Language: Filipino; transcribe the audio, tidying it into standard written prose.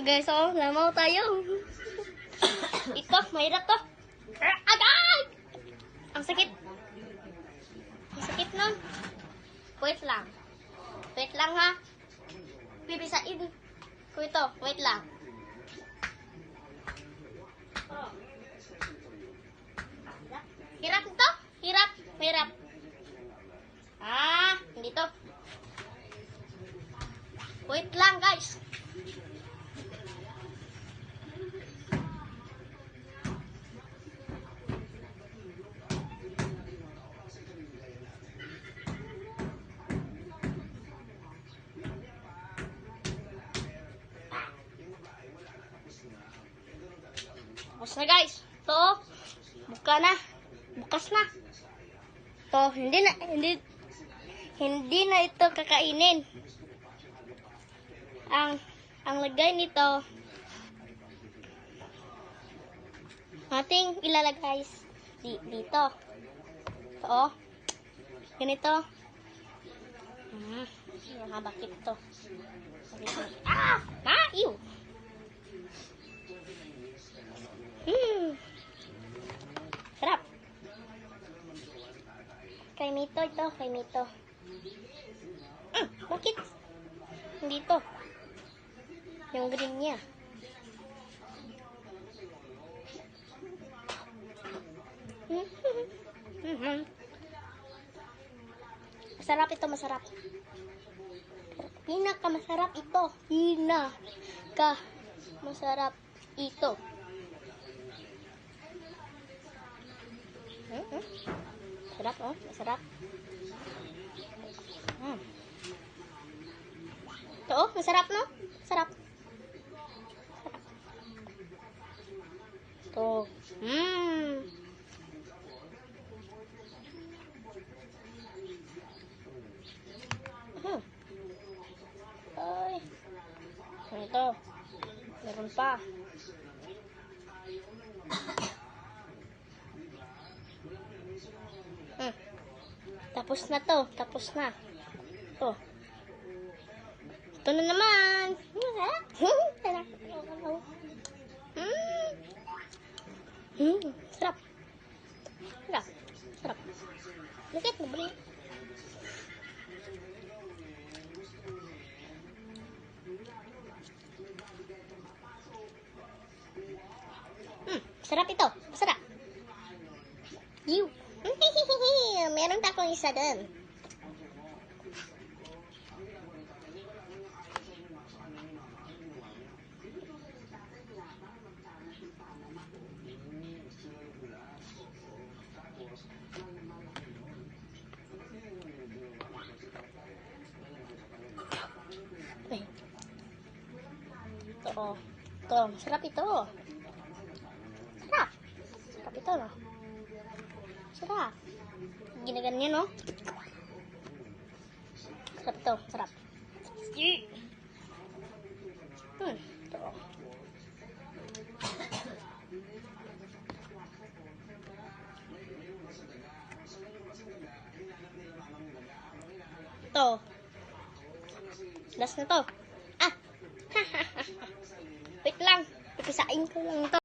Guys, oh, lamaw tayo. Ito, mahirap to. Agay! Ang sakit. Ang sakit nun. Wait lang. Wait lang ha. Bibisain ko ito. Wait lang. Hirap ito. Hirap. Hirap. Ah, hindi to. Wait lang guys. Tapos na guys. To, bukas na. To, hindi na ito kakainin. Ang lagay nito, ating ilalagay dito. To, ganito. Bakit to? Ah! Ew! Sarap. Kay Mito ito, kay Mito. Bakit? Hindi to. Yung green niya. Masarap ito, masarap. Pinaka-masarap ito. Pinaka-masarap ito. Masarap, oh. Masarap. Ito, oh. Masarap, no? Masarap. Ito. Ay. Ito. Meron pa. Tapos na to. Tapos na. Ito. Ito na naman. Sarap. Sarap. Sarap. Lakit na balik. Sarap ito. Sarap. You. Meron pa akong isa dun. Ito. Ito. Masarap ito. Sarap. Sarap ito, no? Sarap. Ginaganyan, no? Sarap ito. Sarap. Ito. Ito. Last na to. Wait lang. Ipisain ko lang to.